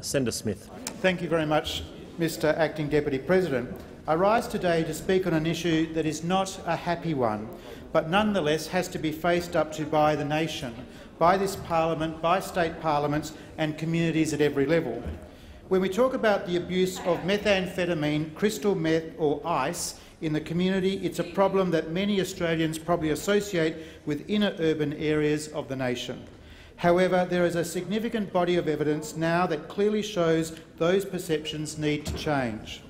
Senator Smith. Thank you very much, Mr Acting Deputy President. I rise today to speak on an issue that is not a happy one, but nonetheless has to be faced up to by the nation, by this parliament, by state parliaments and communities at every level. When we talk about the abuse of methamphetamine, crystal meth or ice in the community, it's a problem that many Australians probably associate with inner urban areas of the nation. However, there is a significant body of evidence now that clearly shows those perceptions need to change.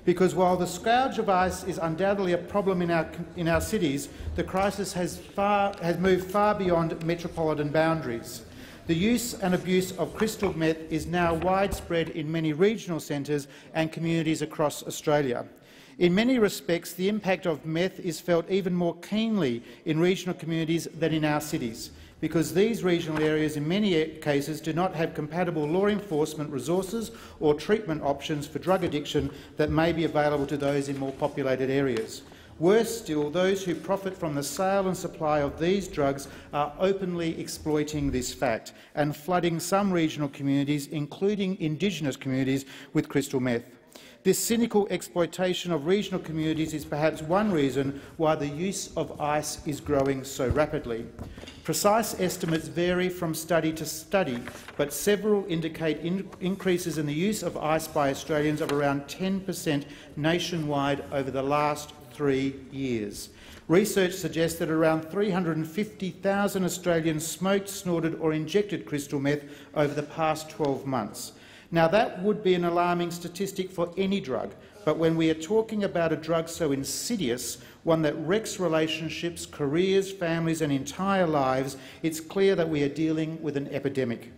Because while the scourge of ice is undoubtedly a problem in our cities, the crisis has moved far beyond metropolitan boundaries. The use and abuse of crystal meth is now widespread in many regional centres and communities across Australia. In many respects, the impact of meth is felt even more keenly in regional communities than in our cities, because these regional areas in many cases do not have compatible law enforcement resources or treatment options for drug addiction that may be available to those in more populated areas. Worse still, those who profit from the sale and supply of these drugs are openly exploiting this fact and flooding some regional communities, including Indigenous communities, with crystal meth. This cynical exploitation of regional communities is perhaps one reason why the use of ice is growing so rapidly. Precise estimates vary from study to study, but several indicate increases in the use of ice by Australians of around 10% nationwide over the last 3 years. Research suggests that around 350,000 Australians smoked, snorted or injected crystal meth over the past 12 months. Now, that would be an alarming statistic for any drug, but when we are talking about a drug so insidious, one that wrecks relationships, careers, families and entire lives, it's clear that we are dealing with an epidemic.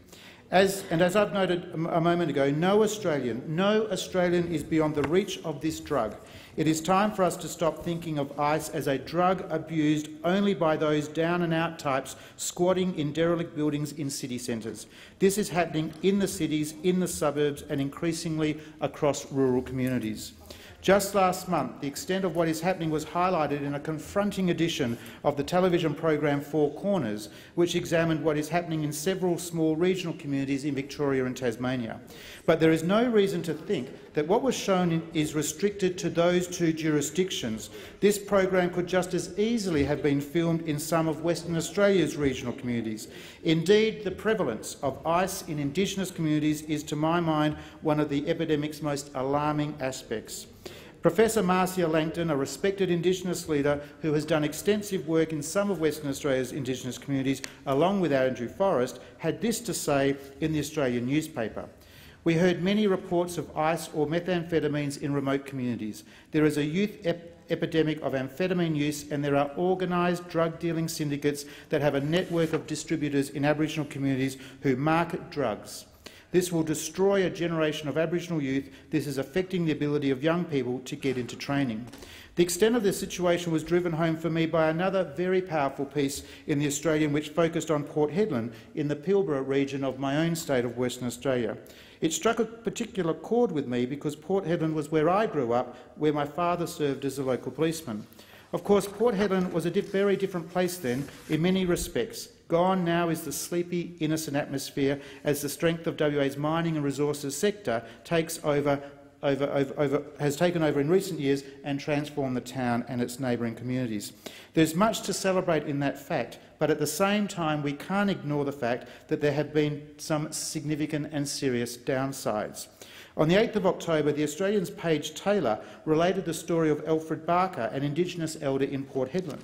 As I've noted a moment ago, no Australian is beyond the reach of this drug. It is time for us to stop thinking of ice as a drug abused only by those down-and-out types squatting in derelict buildings in city centres. This is happening in the cities, in the suburbs and increasingly across rural communities. Just last month, the extent of what is happening was highlighted in a confronting edition of the television program Four Corners, which examined what is happening in several small regional communities in Victoria and Tasmania. But there is no reason to think that what was shown is restricted to those two jurisdictions. This program could just as easily have been filmed in some of Western Australia's regional communities. Indeed, the prevalence of ice in Indigenous communities is, to my mind, one of the epidemic's most alarming aspects. Professor Marcia Langton, a respected Indigenous leader who has done extensive work in some of Western Australia's Indigenous communities, along with Andrew Forrest, had this to say in the Australian newspaper. We heard many reports of ice or methamphetamines in remote communities. There is a youth epidemic of amphetamine use and there are organised drug-dealing syndicates that have a network of distributors in Aboriginal communities who market drugs. This will destroy a generation of Aboriginal youth. This is affecting the ability of young people to get into training. The extent of this situation was driven home for me by another very powerful piece in The Australian which focused on Port Hedland in the Pilbara region of my own state of Western Australia. It struck a particular chord with me because Port Hedland was where I grew up, where my father served as a local policeman. Of course, Port Hedland was a very different place then in many respects. Gone now is the sleepy, innocent atmosphere as the strength of WA's mining and resources sector has taken over in recent years and transformed the town and its neighbouring communities. There's much to celebrate in that fact, but at the same time we can't ignore the fact that there have been some significant and serious downsides. On the 8th of October, the Australian's Paige Taylor related the story of Alfred Barker, an Indigenous elder in Port Hedland.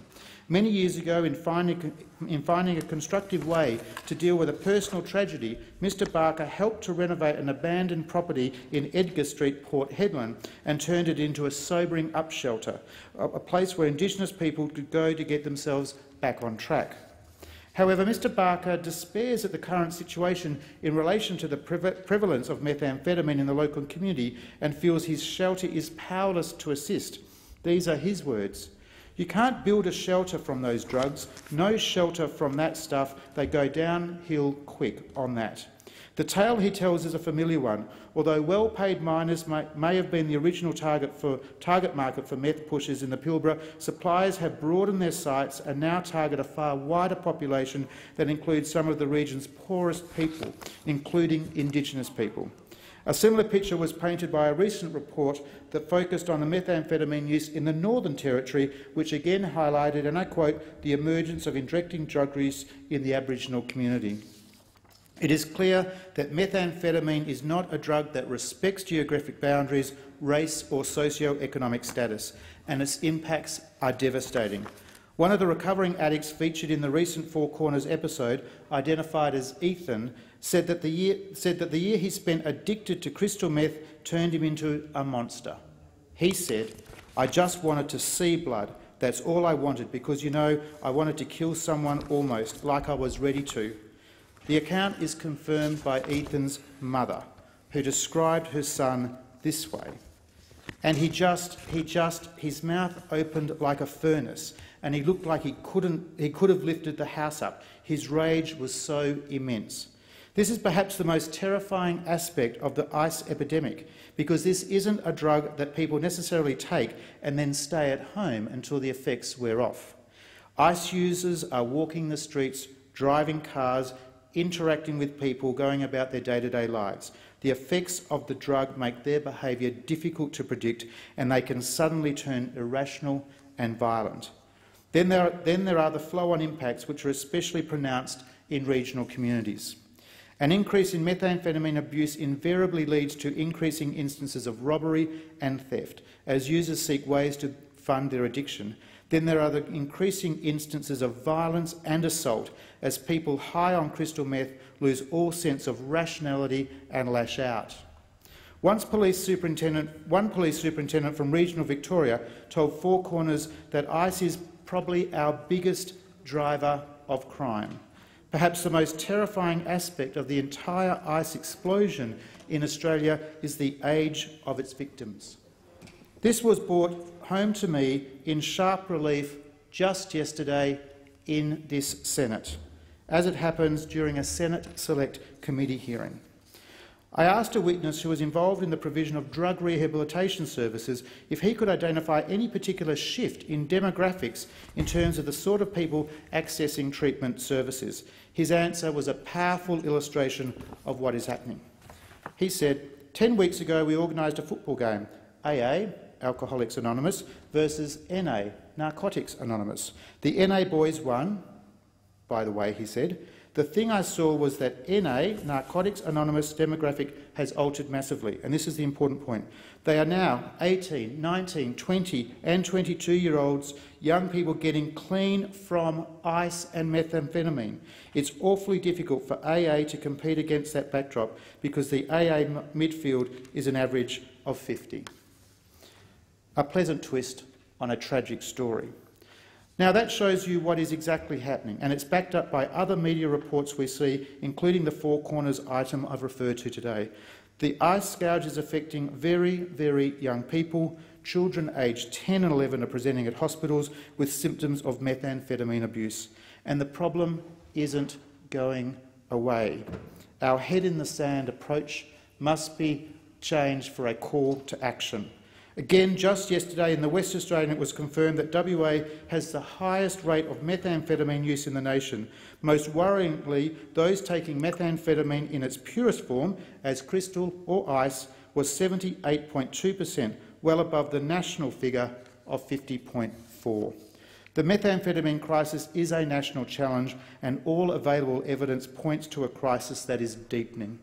Many years ago, in finding a constructive way to deal with a personal tragedy, Mr Barker helped to renovate an abandoned property in Edgar Street, Port Hedland, and turned it into a sobering up-shelter, a place where Indigenous people could go to get themselves back on track. However, Mr Barker despairs at the current situation in relation to the prevalence of methamphetamine in the local community and feels his shelter is powerless to assist. These are his words. You can't build a shelter from those drugs, no shelter from that stuff. They go downhill quick on that. The tale he tells is a familiar one. Although well-paid miners may have been the original target market for meth pushers in the Pilbara, suppliers have broadened their sights and now target a far wider population that includes some of the region's poorest people, including Indigenous people. A similar picture was painted by a recent report that focused on the methamphetamine use in the Northern Territory, which again highlighted, and I quote, the emergence of injecting drug use in the Aboriginal community. It is clear that methamphetamine is not a drug that respects geographic boundaries, race or socio-economic status, and its impacts are devastating. One of the recovering addicts featured in the recent Four Corners episode, identified as Ethan, said that the year he spent addicted to crystal meth turned him into a monster. He said, "I just wanted to see blood. That's all I wanted because, you know, I wanted to kill someone almost, like I was ready to." The account is confirmed by Ethan's mother, who described her son this way. And his mouth opened like a furnace, and he looked like he could have lifted the house up. His rage was so immense. This is perhaps the most terrifying aspect of the ice epidemic, because this isn't a drug that people necessarily take and then stay at home until the effects wear off. Ice users are walking the streets, driving cars, interacting with people, going about their day-to-day lives. The effects of the drug make their behaviour difficult to predict, and they can suddenly turn irrational and violent. Then there are the flow-on impacts, which are especially pronounced in regional communities. An increase in methamphetamine abuse invariably leads to increasing instances of robbery and theft, as users seek ways to fund their addiction. Then there are the increasing instances of violence and assault, as people high on crystal meth lose all sense of rationality and lash out. One police superintendent from regional Victoria told Four Corners that ice is probably our biggest driver of crime. Perhaps the most terrifying aspect of the entire ice explosion in Australia is the age of its victims. This was brought home to me in sharp relief just yesterday in this Senate, as it happens during a Senate Select Committee hearing. I asked a witness who was involved in the provision of drug rehabilitation services if he could identify any particular shift in demographics in terms of the sort of people accessing treatment services. His answer was a powerful illustration of what is happening. He said, 10 weeks ago we organised a football game, AA, Alcoholics Anonymous, versus NA, Narcotics Anonymous. The NA boys won, by the way, he said. The thing I saw was that NA, Narcotics Anonymous demographic, has altered massively, and this is the important point. They are now 18, 19, 20 and 22-year-olds, young people getting clean from ice and methamphetamine. It's awfully difficult for AA to compete against that backdrop because the AA midfield is an average of 50. A pleasant twist on a tragic story. Now that shows you what is exactly happening, and it's backed up by other media reports we see, including the Four Corners item I've referred to today. The ice scourge is affecting very, very young people. Children aged 10 and 11 are presenting at hospitals with symptoms of methamphetamine abuse, and the problem isn't going away. Our head-in-the-sand approach must be changed for a call to action. Again, just yesterday in the West Australian, it was confirmed that WA has the highest rate of methamphetamine use in the nation. Most worryingly, those taking methamphetamine in its purest form, as crystal or ice, was 78.2%, well above the national figure of 50.4%. The methamphetamine crisis is a national challenge, and all available evidence points to a crisis that is deepening.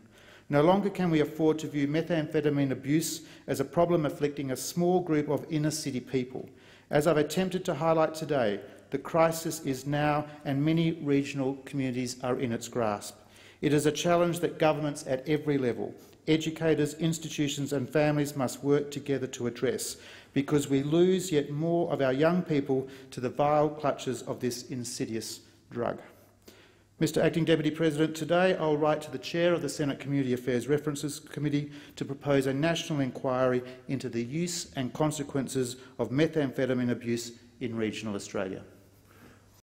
No longer can we afford to view methamphetamine abuse as a problem afflicting a small group of inner-city people. As I've attempted to highlight today, the crisis is now, and many regional communities are in its grasp. It is a challenge that governments at every level, educators, institutions and families must work together to address, because we lose yet more of our young people to the vile clutches of this insidious drug. Mr Acting Deputy President, today I will write to the Chair of the Senate Community Affairs References Committee to propose a national inquiry into the use and consequences of methamphetamine abuse in regional Australia.